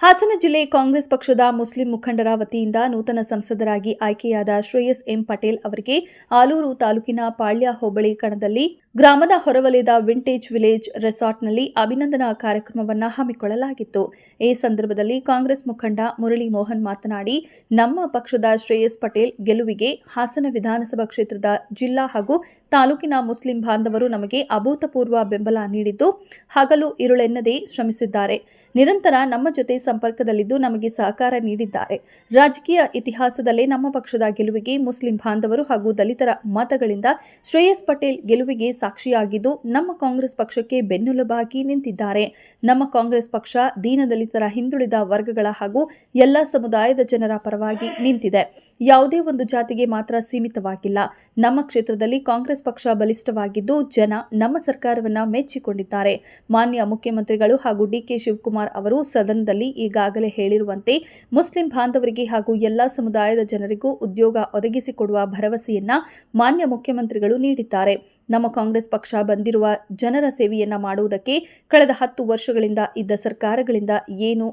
ಹಾಸನ ಜಿಲ್ಲೆ ಕಾಂಗ್ರೆಸ್ ಪಕ್ಷದ ಮುಸ್ಲಿಂ ಮುಖಂಡರ ವತಿಯಿಂದ ನೂತನ ಸಂಸದರಾಗಿ ಆಯ್ಕೆಯಾದ ಶ್ರೇಯಸ್ ಎಂ ಪಟೇಲ್ ಅವರಿಗೆ ಆಲೂರು ತಾಲೂಕಿನ ಪಾಳ್ಯ ಹೋಬಳಿ ಕಣದಲ್ಲಿ ಗ್ರಾಮದ ಹೊರವಲಯದ ವಿಂಟೇಜ್ ವಿಲೇಜ್ ರೆಸಾರ್ಟ್ನಲ್ಲಿ ಅಭಿನಂದನಾ ಕಾರ್ಯಕ್ರಮವನ್ನು ಹಮ್ಮಿಕೊಳ್ಳಲಾಗಿತ್ತು. ಈ ಸಂದರ್ಭದಲ್ಲಿ ಕಾಂಗ್ರೆಸ್ ಮುಖಂಡ ಮುರಳಿ ಮೋಹನ್ ಮಾತನಾಡಿ, ನಮ್ಮ ಪಕ್ಷದ ಶ್ರೇಯಸ್ ಪಟೇಲ್ ಗೆಲುವಿಗೆ ಹಾಸನ ವಿಧಾನಸಭಾ ಕ್ಷೇತ್ರದ ಜಿಲ್ಲಾ ಹಾಗೂ ತಾಲೂಕಿನ ಮುಸ್ಲಿಂ ಬಾಂಧವರು ನಮಗೆ ಅಭೂತಪೂರ್ವ ಬೆಂಬಲ ನೀಡಿದ್ದು ಹಗಲು ಇರುಳೆನ್ನದೇ ಶ್ರಮಿಸಿದ್ದಾರೆ. ನಿರಂತರ ನಮ್ಮ ಜೊತೆ ಸಂಪರ್ಕದಲ್ಲಿದ್ದು ನಮಗೆ ಸಹಕಾರ ನೀಡಿದ್ದಾರೆ. ರಾಜಕೀಯ ಇತಿಹಾಸದಲ್ಲೇ ನಮ್ಮ ಪಕ್ಷದ ಗೆಲುವಿಗೆ ಮುಸ್ಲಿಂ ಬಾಂಧವರು ಹಾಗೂ ದಲಿತರ ಮತಗಳಿಂದ ಶ್ರೇಯಸ್ ಪಟೇಲ್ ಗೆಲುವಿಗೆ ಸಾಕ್ಷಿಯಾಗಿದ್ದು ನಮ್ಮ ಕಾಂಗ್ರೆಸ್ ಪಕ್ಷಕ್ಕೆ ಬೆನ್ನೆಲುಬಾಗಿ ನಿಂತಿದ್ದಾರೆ. ನಮ್ಮ ಕಾಂಗ್ರೆಸ್ ಪಕ್ಷ ದೀನದಲಿತರ, ಹಿಂದುಳಿದ ವರ್ಗಗಳ ಹಾಗೂ ಎಲ್ಲ ಸಮುದಾಯದ ಜನರ ಪರವಾಗಿ ನಿಂತಿದೆ. ಯಾವುದೇ ಒಂದು ಜಾತಿಗೆ ಮಾತ್ರ ಸೀಮಿತವಾಗಿಲ್ಲ. ನಮ್ಮ ಕ್ಷೇತ್ರದಲ್ಲಿ ಕಾಂಗ್ರೆಸ್ ಪಕ್ಷ ಬಲಿಷ್ಠವಾಗಿದ್ದು ಜನ ನಮ್ಮ ಸರ್ಕಾರವನ್ನ ಮೆಚ್ಚಿಕೊಂಡಿದ್ದಾರೆ. ಮಾನ್ಯ ಮುಖ್ಯಮಂತ್ರಿಗಳು ಹಾಗೂ ಡಿಕೆ ಶಿವಕುಮಾರ್ ಅವರು ಸದನದಲ್ಲಿ ಈಗಾಗಲೇ ಹೇಳಿರುವಂತೆ ಮುಸ್ಲಿಂ ಬಾಂಧವರಿಗೆ ಹಾಗೂ ಎಲ್ಲ ಸಮುದಾಯದ ಜನರಿಗೂ ಉದ್ಯೋಗ ಒದಗಿಸಿಕೊಡುವ ಭರವಸೆಯನ್ನ ಮಾನ್ಯ ಮುಖ್ಯಮಂತ್ರಿಗಳು ನೀಡಿದ್ದಾರೆ. ನಮ್ಮ ಕಾಂಗ್ರೆಸ್ ಪಕ್ಷ ಬಂದಿರುವ ಜನರ ಸೇವೆಯನ್ನ ಮಾಡುವುದಕ್ಕೆ ಕಳೆದ 10 ವರ್ಷಗಳಿಂದ ಇದ್ದ ಸರ್ಕಾರಗಳಿಂದ ಏನು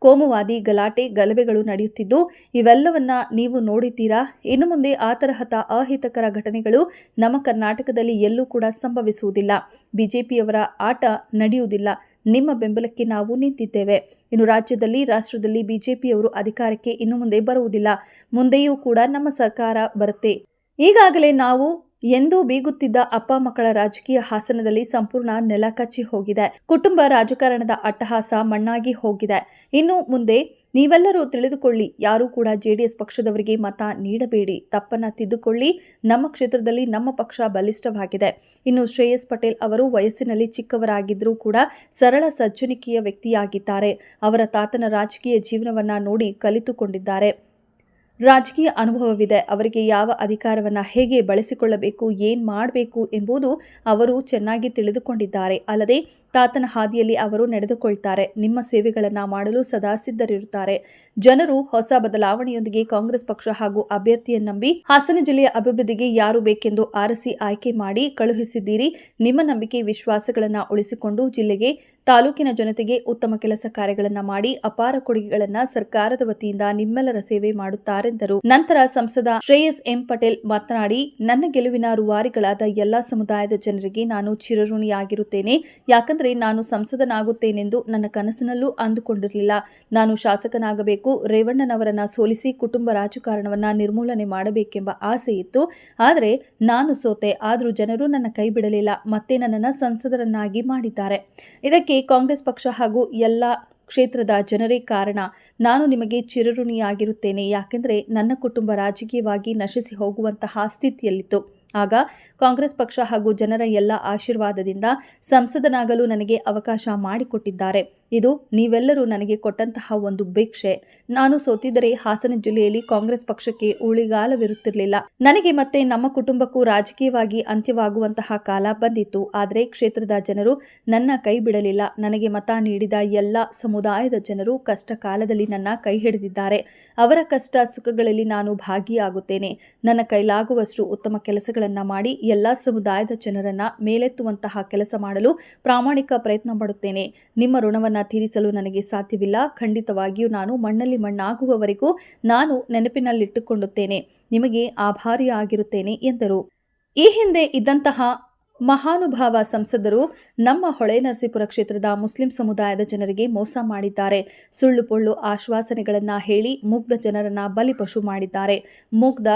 ಕೋಮುವಾದಿ ಗಲಾಟೆ ಗಲಭೆಗಳು ನಡೆಯುತ್ತಿದ್ದು ಇವೆಲ್ಲವನ್ನ ನೀವು ನೋಡಿದ್ದೀರಾ. ಇನ್ನು ಮುಂದೆ ಆ ತರಹದ ಅಹಿತಕರ ಘಟನೆಗಳು ನಮ್ಮ ಕರ್ನಾಟಕದಲ್ಲಿ ಎಲ್ಲೂ ಕೂಡ ಸಂಭವಿಸುವುದಿಲ್ಲ. ಬಿಜೆಪಿಯವರ ಆಟ ನಡೆಯುವುದಿಲ್ಲ. ನಿಮ್ಮ ಬೆಂಬಲಕ್ಕೆ ನಾವು ನಿಂತಿದ್ದೇವೆ. ಇನ್ನು ರಾಷ್ಟ್ರದಲ್ಲಿ ಬಿಜೆಪಿಯವರು ಅಧಿಕಾರಕ್ಕೆ ಇನ್ನು ಮುಂದೆ ಬರುವುದಿಲ್ಲ. ಮುಂದೆಯೂ ಕೂಡ ನಮ್ಮ ಸರ್ಕಾರ ಬರುತ್ತೆ. ಈಗಾಗಲೇ ನಾವು ಎಂದು ಬೀಗುತ್ತಿದ್ದ ಅಪ್ಪ ಮಕ್ಕಳ ರಾಜಕೀಯ ಹಾಸನದಲ್ಲಿ ಸಂಪೂರ್ಣ ನೆಲ ಕಚ್ಚಿ ಹೋಗಿದೆ. ಕುಟುಂಬ ರಾಜಕಾರಣದ ಅಟ್ಟಹಾಸ ಮಣ್ಣಾಗಿ ಹೋಗಿದೆ. ಇನ್ನು ಮುಂದೆ ನೀವೆಲ್ಲರೂ ತಿಳಿದುಕೊಳ್ಳಿ, ಯಾರೂ ಕೂಡ ಜೆಡಿಎಸ್ ಪಕ್ಷದವರಿಗೆ ಮತ ನೀಡಬೇಡಿ. ತಪ್ಪನ್ನ ತಿದ್ದುಕೊಳ್ಳಿ. ನಮ್ಮ ಕ್ಷೇತ್ರದಲ್ಲಿ ನಮ್ಮ ಪಕ್ಷ ಬಲಿಷ್ಠವಾಗಿದೆ. ಇನ್ನು ಶ್ರೇಯಸ್ ಪಟೇಲ್ ಅವರು ವಯಸ್ಸಿನಲ್ಲಿ ಚಿಕ್ಕವರಾಗಿದ್ದರೂ ಕೂಡ ಸರಳ ಸಜ್ಜನಿಕೆಯ ವ್ಯಕ್ತಿಯಾಗಿದ್ದಾರೆ. ಅವರ ತಾತನ ರಾಜಕೀಯ ಜೀವನವನ್ನ ನೋಡಿ ಕಲಿತುಕೊಂಡಿದ್ದಾರೆ. ರಾಜಕೀಯ ಅನುಭವವಿದೆ. ಅವರಿಗೆ ಯಾವ ಅಧಿಕಾರವನ್ನ ಹೇಗೆ ಬಳಸಿಕೊಳ್ಳಬೇಕು, ಏನ್ ಮಾಡಬೇಕು ಎಂಬುದು ಅವರು ಚೆನ್ನಾಗಿ ತಿಳಿದುಕೊಂಡಿದ್ದಾರೆ. ಅಲ್ಲದೆ ತಾತನ ಹಾದಿಯಲ್ಲಿ ಅವರು ನಡೆದುಕೊಳ್ತಾರೆ. ನಿಮ್ಮ ಸೇವೆಗಳನ್ನ ಮಾಡಲು ಸದಾ ಸಿದ್ಧರಿರುತ್ತಾರೆ. ಜನರು ಹೊಸ ಬದಲಾವಣೆಯೊಂದಿಗೆ ಕಾಂಗ್ರೆಸ್ ಪಕ್ಷ ಹಾಗೂ ಅಭ್ಯರ್ಥಿಯನ್ನು ನಂಬಿ ಹಾಸನ ಜಿಲ್ಲೆಯ ಅಭಿವೃದ್ಧಿಗೆ ಯಾರು ಬೇಕೆಂದು ಆರಿಸಿ ಆಯ್ಕೆ ಮಾಡಿ ಕಳುಹಿಸಿದ್ದೀರಿ. ನಿಮ್ಮ ನಂಬಿಕೆ ವಿಶ್ವಾಸಗಳನ್ನ ಉಳಿಸಿಕೊಂಡು ಜಿಲ್ಲೆಗೆ, ತಾಲೂಕಿನ ಜನತೆಗೆ ಉತ್ತಮ ಕೆಲಸ ಕಾರ್ಯಗಳನ್ನು ಮಾಡಿ ಅಪಾರ ಕೊಡುಗೆಗಳನ್ನ ಸರ್ಕಾರದ ವತಿಯಿಂದ ನಿಮ್ಮೆಲ್ಲರ ಸೇವೆ ಮಾಡುತ್ತಾರೆಂದರು. ನಂತರ ಸಂಸದ ಶ್ರೇಯಸ್ ಎಂ ಪಟೇಲ್ ಮಾತನಾಡಿ, ನನ್ನ ಗೆಲುವಿನ ರೂವಾರಿಗಳಾದ ಎಲ್ಲಾ ಸಮುದಾಯದ ಜನರಿಗೆ ನಾನು ಚಿರಋಣಿಯಾಗಿರುತ್ತೇನೆ. ಯಾಕಂದ್ರೆ ನಾನು ಸಂಸದನಾಗುತ್ತೇನೆಂದು ನನ್ನ ಕನಸಿನಲ್ಲೂ ಅಂದುಕೊಂಡಿರಲಿಲ್ಲ. ನಾನು ಶಾಸಕನಾಗಬೇಕು, ರೇವಣ್ಣನವರನ್ನ ಸೋಲಿಸಿ ಕುಟುಂಬ ರಾಜಕಾರಣವನ್ನ ನಿರ್ಮೂಲನೆ ಮಾಡಬೇಕೆಂಬ ಆಸೆ ಇತ್ತು. ಆದರೆ ನಾನು ಸೋತೆ. ಆದರೂ ಜನರು ನನ್ನ ಕೈ ಬಿಡಲಿಲ್ಲ. ಮತ್ತೆ ನನ್ನನ್ನು ಸಂಸದರನ್ನಾಗಿ ಮಾಡಿದ್ದಾರೆ. ಇದಕ್ಕೆ ಕಾಂಗ್ರೆಸ್ ಪಕ್ಷ ಹಾಗೂ ಎಲ್ಲ ಕ್ಷೇತ್ರದ ಜನರೇ ಕಾರಣ. ನಾನು ನಿಮಗೆ ಚಿರಋಣಿಯಾಗಿರುತ್ತೇನೆ. ಯಾಕೆಂದರೆ ನನ್ನ ಕುಟುಂಬ ರಾಜಕೀಯವಾಗಿ ನಶಿಸಿ ಹೋಗುವಂತಹ ಸ್ಥಿತಿಯಲ್ಲಿತ್ತು. ಆಗ ಕಾಂಗ್ರೆಸ್ ಪಕ್ಷ ಹಾಗೂ ಜನರ ಎಲ್ಲ ಆಶೀರ್ವಾದದಿಂದ ಸಂಸದನಾಗಲು ನನಗೆ ಅವಕಾಶ ಮಾಡಿಕೊಟ್ಟಿದ್ದಾರೆ. ಇದು ನೀವೆಲ್ಲರೂ ನನಗೆ ಕೊಟ್ಟಂತಹ ಒಂದು ಭಿಕ್ಷೆ. ನಾನು ಸೋತಿದ್ದರೆ ಹಾಸನ ಜಿಲ್ಲೆಯಲ್ಲಿ ಕಾಂಗ್ರೆಸ್ ಪಕ್ಷಕ್ಕೆ ಉಳಿಗಾಲವಿರುತ್ತಿರಲಿಲ್ಲ. ನನಗೆ ಮತ್ತೆ ನಮ್ಮ ಕುಟುಂಬಕ್ಕೂ ರಾಜಕೀಯವಾಗಿ ಅಂತ್ಯವಾಗುವಂತಹ ಕಾಲ ಬಂದಿತ್ತು. ಆದರೆ ಕ್ಷೇತ್ರದ ಜನರು ನನ್ನ ಕೈ ಬಿಡಲಿಲ್ಲ. ನನಗೆ ಮತ ನೀಡಿದ ಎಲ್ಲ ಸಮುದಾಯದ ಜನರು ಕಷ್ಟ ಕಾಲದಲ್ಲಿ ನನ್ನ ಕೈ ಹಿಡಿದಿದ್ದಾರೆ. ಅವರ ಕಷ್ಟ ಸುಖಗಳಲ್ಲಿ ನಾನು ಭಾಗಿಯಾಗುತ್ತೇನೆ. ನನ್ನ ಕೈಲಾಗುವಷ್ಟು ಉತ್ತಮ ಕೆಲಸಗಳನ್ನು ಮಾಡಿ ಎಲ್ಲ ಸಮುದಾಯದ ಜನರನ್ನ ಮೇಲೆತ್ತುವಂತಹ ಕೆಲಸ ಮಾಡಲು ಪ್ರಾಮಾಣಿಕ ಪ್ರಯತ್ನ ಪಡುತ್ತೇನೆ. ನಿಮ್ಮ ಋಣವನ್ನು ತೀರಿಸಲು ನನಗೆ ಸಾಧ್ಯವಿಲ್ಲ. ಖಂಡಿತವಾಗಿಯೂ ನಾನು ಮಣ್ಣಲ್ಲಿ ಮಣ್ಣಾಗುವವರೆಗೂ ನಾನು ನೆನಪಿನಲ್ಲಿಟ್ಟುಕೊಳ್ಳುತ್ತೇನೆ. ನಿಮಗೆ ಆಭಾರಿಯಾಗಿರುತ್ತೇನೆ ಎಂದರು. ಈ ಹಿಂದೆ ಇದ್ದಂತಹ ಮಹಾನುಭಾವ ಸಂಸದರು ನಮ್ಮ ಹೊಳೆನರಸೀಪುರ ಕ್ಷೇತ್ರದ ಮುಸ್ಲಿಂ ಸಮುದಾಯದ ಜನರಿಗೆ ಮೋಸ ಮಾಡಿದ್ದಾರೆ. ಸುಳ್ಳು ಪೊಳ್ಳು ಆಶ್ವಾಸನೆಗಳನ್ನ ಹೇಳಿ ಮುಗ್ಧ ಜನರನ್ನ ಬಲಿಪಶು ಮಾಡಿದ್ದಾರೆ. ಮುಗ್ಧ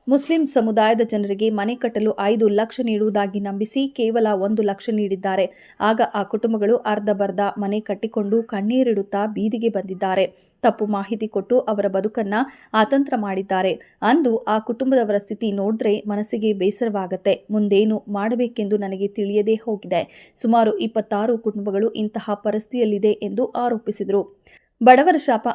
ಮುಸ್ಲಿಂ ಸಮುದಾಯದ ಜನರಿಗೆ ಮನೆ ಕಟ್ಟಲು 5 ಲಕ್ಷ ನೀಡುವುದಾಗಿ ನಂಬಿಸಿ ಕೇವಲ 1 ಲಕ್ಷ ನೀಡಿದ್ದಾರೆ. ಆಗ ಆ ಕುಟುಂಬಗಳು ಅರ್ಧಬರ್ಧ ಮನೆ ಕಟ್ಟಿಕೊಂಡು ಕಣ್ಣೀರಿಡುತ್ತಾ ಬೀದಿಗೆ ಬಂದಿದ್ದಾರೆ. ತಪ್ಪು ಮಾಹಿತಿ ಕೊಟ್ಟು ಅವರ ಬದುಕನ್ನ ಅತಂತ್ರ ಮಾಡಿದ್ದಾರೆ. ಅಂದು ಆ ಕುಟುಂಬದವರ ಸ್ಥಿತಿ ನೋಡಿದ್ರೆ ಮನಸ್ಸಿಗೆ ಬೇಸರವಾಗತ್ತೆ. ಮುಂದೇನು ಮಾಡಬೇಕೆಂದು ನನಗೆ ತಿಳಿಯದೇ ಹೋಗಿದೆ. ಸುಮಾರು 26 ಕುಟುಂಬಗಳು ಇಂತಹ ಪರಿಸ್ಥಿತಿಯಲ್ಲಿದೆ ಎಂದು ಆರೋಪಿಸಿದರು. ಬಡವರ ಶಾಪ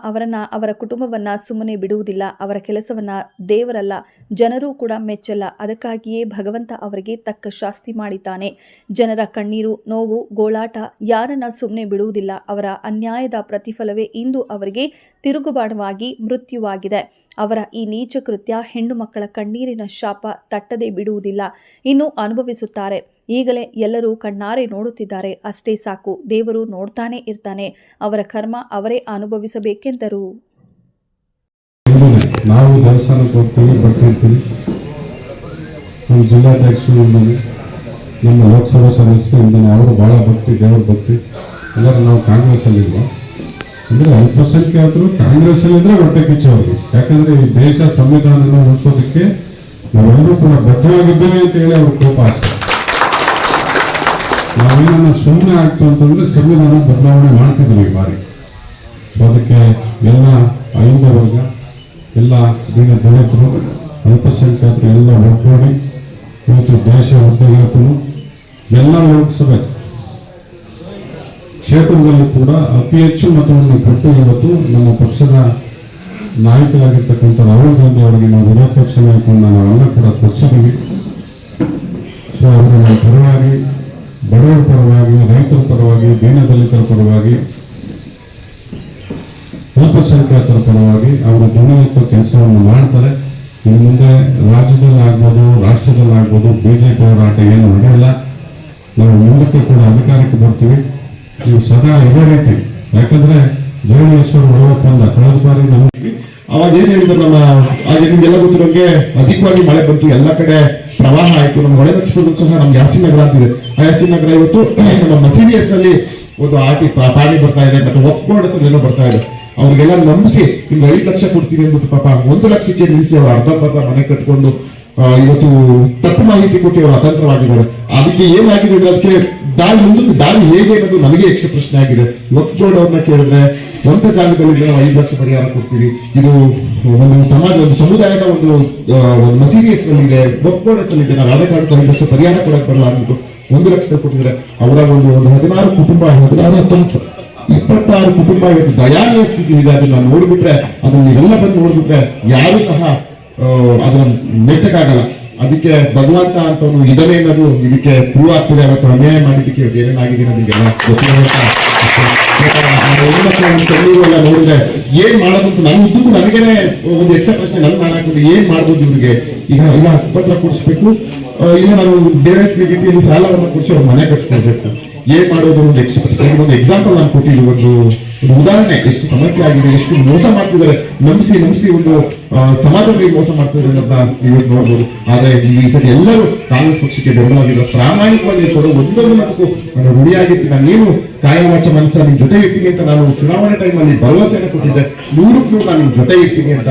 ಅವರ ಕುಟುಂಬವನ್ನ ಸುಮ್ಮನೆ ಬಿಡುವುದಿಲ್ಲ. ಅವರ ಕೆಲಸವನ್ನ ದೇವರಲ್ಲ, ಜನರೂ ಕೂಡ ಮೆಚ್ಚಲ್ಲ. ಅದಕ್ಕಾಗಿಯೇ ಭಗವಂತ ಅವರಿಗೆ ತಕ್ಕ ಶಾಸ್ತಿ ಮಾಡಿದ್ದಾನೆ. ಜನರ ಕಣ್ಣೀರು, ನೋವು, ಗೋಳಾಟ ಯಾರನ್ನ ಸುಮ್ಮನೆ ಬಿಡುವುದಿಲ್ಲ. ಅವರ ಅನ್ಯಾಯದ ಪ್ರತಿಫಲವೇ ಇಂದು ಅವರಿಗೆ ತಿರುಗುಬಾಣವಾಗಿ ಮೃತ್ಯುವಾಗಿದೆ. ಅವರ ಈ ನೀಚ ಕೃತ್ಯ ಹೆಣ್ಣು ಮಕ್ಕಳ ಕಣ್ಣೀರಿನ ಶಾಪ ತಟ್ಟದೆ ಬಿಡುವುದಿಲ್ಲ. ಇನ್ನು ಅನುಭವಿಸುತ್ತಾರೆ. ಈಗಲೇ ಎಲ್ಲರೂ ಕಣ್ಣಾರೆ ನೋಡುತ್ತಿದ್ದಾರೆ. ಅಷ್ಟೇ ಸಾಕು, ದೇವರು ನೋಡ್ತಾನೆ ಇರ್ತಾನೆ. ಅವರ ಕರ್ಮ ಅವರೇ ಅನುಭವಿಸಬೇಕೆಂದರು. ನಾವು ದೇವಸ್ಥಾನಕ್ಕೆ ಹೋಗ್ತೀವಿ, ಬರ್ತಿರ್ತೀವಿ. ನಮ್ಮ ಜಿಲ್ಲಾಧ್ಯಕ್ಷರು ನಮ್ಮ ಲೋಕಸಭಾ ಸದಸ್ಯರು ಅವರು ಭಾಳ ಭಕ್ತಿ, ದೇವರ ಭಕ್ತಿ. ಎಲ್ಲರೂ ನಾವು ಕಾಂಗ್ರೆಸ್ಸಲ್ಲಿರುವ ಅಂದರೆ ಅಲ್ಪಸಂಖ್ಯಾತರು ಕಾಂಗ್ರೆಸ್ಸಲ್ಲಿದ್ದರೆ ಹೊಟ್ಟೆ ಕಿಚ್ಚವ್ರಿಗೆ. ಯಾಕಂದರೆ ಈ ದೇಶ ಸಂವಿಧಾನನ ಉಳಿಸೋದಕ್ಕೆ ನಾವೆಲ್ಲರೂ ಕೂಡ ಬದ್ಧವಾಗಿದ್ದೇವೆ ಅಂತ ಹೇಳಿ ಅವ್ರ ಕೋಪ ಆಸೆ. ನಾವೇನನ್ನ ಸುಮ್ಮನೆ ಆಗ್ತು ಅಂತಂದರೆ ಸಂವಿಧಾನ ಬದಲಾವಣೆ ಮಾಡ್ತಿದ್ವಿ ಈ ಬಾರಿ. ಸೊ ಅದಕ್ಕೆ ಎಲ್ಲ ಅಹಿಂದ ವರ್ಗ, ಎಲ್ಲ ದೀನ ದಲಿತರು, ಅಲ್ಪಸಂಖ್ಯಾತರು ಎಲ್ಲ ಒಗ್ಗೂಡಿ ಇವತ್ತು ದೇಶ ಉದ್ಯೋಗಗಳು ಎಲ್ಲ ಲೋಕಸಭೆ ಕ್ಷೇತ್ರದಲ್ಲಿ ಕೂಡ ಅತಿ ಹೆಚ್ಚು ಮತವನ್ನು ಕೊಟ್ಟು ಇವತ್ತು ನಮ್ಮ ಪಕ್ಷದ ನಾಯಕರಾಗಿರ್ತಕ್ಕಂಥ ರಾಹುಲ್ ಗಾಂಧಿ ಅವರಿಗೆ ನಾವು ವಿರೋಧ ಪಕ್ಷ ನಾಯಕರನ್ನ ನಾವೆಲ್ಲ ಕೂಡ ಕೊಡಿಸಿದ್ದೀವಿ. ಸೊ ಅವರು ನಮ್ಮ ಪರವಾಗಿ, ಬಡವರ ಪರವಾಗಿ, ರೈತರ ಪರವಾಗಿ, ದೀನ ದಲಿತರ ಪರವಾಗಿ, ಅಲ್ಪಸಂಖ್ಯಾತರ ಪರವಾಗಿ ಅವರು ದುಡಿಯುವ ಕೆಲಸವನ್ನು ಮಾಡ್ತಾರೆ. ಇನ್ನು ಮುಂದೆ ರಾಜ್ಯದಲ್ಲಾಗ್ಬೋದು, ರಾಷ್ಟ್ರದಲ್ಲಾಗ್ಬೋದು ಬಿಜೆಪಿ ಹೋರಾಟ ಏನು ನಡೆಯಲ್ಲ. ನಾವು ಮುಂದಕ್ಕೆ ಕೂಡ ಅಧಿಕಾರಕ್ಕೆ ಬರ್ತೀವಿ. ನೀವು ಸದಾ ಇದೇ ರೀತಿ, ಯಾಕಂದ್ರೆ ಜಗದೀಶ್ವರ ಒಪ್ಪಂದ ಕಳೆದ ಬಾರಿ ನಮಗೆ ಅವಾಗ ಏನ್ ಹೇಳಿದ್ರು, ನಮ್ಮ ಹಾಗೆ ನಿಮ್ಗೆಲ್ಲ ಗೊತ್ತಿರೋಂಗೆ ಅಧಿಕವಾಗಿ ಮಳೆ ಬಂತು, ಎಲ್ಲ ಕಡೆ ಪ್ರವಾಹ ಆಯ್ತು. ನಮ್ಮ ಹೊಳೆ ನಕ್ಷತ್ರದಲ್ಲೂ ಸಹ ನಮ್ಗೆ ಯಾಸಿನ್ ನಗರ ಅಂತಿದೆ. ಆ ಯಾಸಿನ್ ನಗರ ಇವತ್ತು ನಮ್ಮ ಮಸೀದಿ ಹೆಸರಲ್ಲಿ ಒಂದು ಪಾಣಿ ಬರ್ತಾ ಇದೆ, ಮತ್ತೆ ವಕ್ಫ್ ಬೋರ್ಡ್ ಹೆಸರಲ್ಲಿ ಏನೋ ಬರ್ತಾ ಇದೆ. ಅವ್ರಿಗೆಲ್ಲ ನಂಬಿಸಿ ನಿಮ್ಗೆ 5 ಲಕ್ಷ ಕೊಡ್ತೀವಿ ಅಂದ್ಬಿಟ್ಟು ಪಾಪ 1 ಲಕ್ಷಕ್ಕೆ ನಿಲ್ಲಿಸಿ ಅವರು ಅರ್ಧ ಮನೆ ಕಟ್ಕೊಂಡು ಇವತ್ತು ತಪ್ಪು ಮಾಹಿತಿ ಕೊಟ್ಟು ಅವರು ಅತಂತ್ರವಾಗಿದ್ದಾರೆ. ಅದಕ್ಕೆ ಏನಾಗಿದೆ ಅದಕ್ಕೆ ಮುಂದಕ್ಕೆ ದಾರಿ ಹೇಗೆ ಅನ್ನೋದು ನನಗೆ ಯಕ್ಷ ಪ್ರಶ್ನೆ ಆಗಿದೆ. ವಕ್ಫ್ ಬೋರ್ಡ್ ಅವ್ರನ್ನ ಕೇಳಿದ್ರೆ ಸ್ವಂತ ಜಾಗದಲ್ಲಿ ನಾವು 5 ಲಕ್ಷ ಪರಿಹಾರ ಕೊಡ್ತೀವಿ, ಇದು ಒಂದು ಸಮಾಜ, ಒಂದು ಸಮುದಾಯದ ಒಂದು ಮಸೀದಿ ಹೆಸರಲ್ಲಿದೆ, ವಕ್ಫ್ ಬೋರ್ಡ್ ಹೆಸರಲ್ಲಿದೆ, ನಾವು ಯಾವುದೇ ಕಾರಣಕ್ಕೂ 5 ಲಕ್ಷ ಪರಿಹಾರ ಕೊಡಕ್ಕೆ ಬರಲ್ಲ ಅಂದ್ಬಿಟ್ಟು 1 ಲಕ್ಷ ಕೊಟ್ಟಿದ್ರೆ ಅವರ ಒಂದು 16 ಕುಟುಂಬ, 26 ಕುಟುಂಬ ಇವತ್ತು ದಯಾನೀಯ ಸ್ಥಿತಿ ಇದೆ. ಅದನ್ನ ನೋಡ್ಬಿಟ್ರೆ, ಅದನ್ನ ನೀವೆಲ್ಲ ಬಂದು ನೋಡ್ಬಿಟ್ರೆ ಯಾರು ಸಹ ಅದನ್ನ ಮೆಚ್ಚಕ್ಕಾಗಲ್ಲ. ಅದಕ್ಕೆ ಭಗವಂತ ಅಂತವನು ಇದನ್ನೇ ಅನ್ನೋದು ಇದಕ್ಕೆ ಪ್ರೂವ್ ಆಗ್ತಿದೆ. ಅವತ್ತು ಅನ್ಯಾಯ ಮಾಡಿದ್ದಕ್ಕೆ ಏನೇನಾಗಿದೆ ನಮಗೆಲ್ಲ ಗೊತ್ತಿಲ್ಲ. ನೋಡಿದ್ರೆ ಏನ್ ಮಾಡೋದಂತ ನನ್ನ ಉದ್ದಕ್ಕೂ ನನಗೇನೆ ಒಂದು ಎಕ್ಸ್ಟ್ರಾ ಪ್ರಶ್ನೆ ನನ್ ಮಾಡಾಕೊಂಡು ಏನ್ ಮಾಡ್ಬೋದು ಇವ್ರಿಗೆ. ಈಗ ಇಲ್ಲ ಹಕ್ಕುಪತ್ರ ಕೊಡಿಸ್ಬೇಕು, ಇಲ್ಲ ನಾನು ಬೇರೆ ರೀತಿಯಲ್ಲಿ ಸಾಲವನ್ನು ಕೊಡಿಸಿ ಅವ್ರ ಮನೆ ಕಟ್ಸ್ಕೊಳ್ಬೇಕು, ಏನ್ ಮಾಡೋದು ಒಂದು ಎಕ್ಸ್ಟ್ರಾ ಪ್ರಶ್ನೆ. ಒಂದು ಎಕ್ಸಾಂಪಲ್ ನಾನು ಕೊಟ್ಟಿದ್ದು, ಒಂದು ಉದಾಹರಣೆ, ಎಷ್ಟು ಸಮಸ್ಯೆ ಆಗಿದೆ, ಎಷ್ಟು ಮೋಸ ಮಾಡ್ತಿದ್ದಾರೆ, ನಂಬಿಸಿ ಒಂದು ಸಮಾಜದಲ್ಲಿ ಮೋಸ ಮಾಡ್ತಿದ್ದಾರೆ ಅಂತ ಇವತ್ತು ನೋಡ್ಬೋದು. ಆದ್ರೆ ಈ ಸರಿ ಎಲ್ಲರೂ ಕಾಂಗ್ರೆಸ್ ಪಕ್ಷಕ್ಕೆ ಬೆಂಬಲವಾಗಿದ್ದಾರೆ. ಪ್ರಾಮಾಣಿಕವಾಗಿ ಕೊಡೋ ಒಂದೊಂದು ಮಟ್ಟಕ್ಕೂ ನಾನು ರುಡಿಯಾಗಿರ್ತೀನಿ. ನಾನೇನು ಕಾಯವಾಚ ಮನಸ್ಸ ನಿಮ್ ಜೊತೆ ಇರ್ತೀನಿ ಅಂತ ನಾನು ಚುನಾವಣೆ ಟೈಮಲ್ಲಿ ಭರವಸೆಯನ್ನು ಕೊಟ್ಟಿದ್ದೆ. 100ಕ್ಕೆ 100 ನಾನು ನಿಮ್ ಜೊತೆ ಇರ್ತೀನಿ ಅಂತ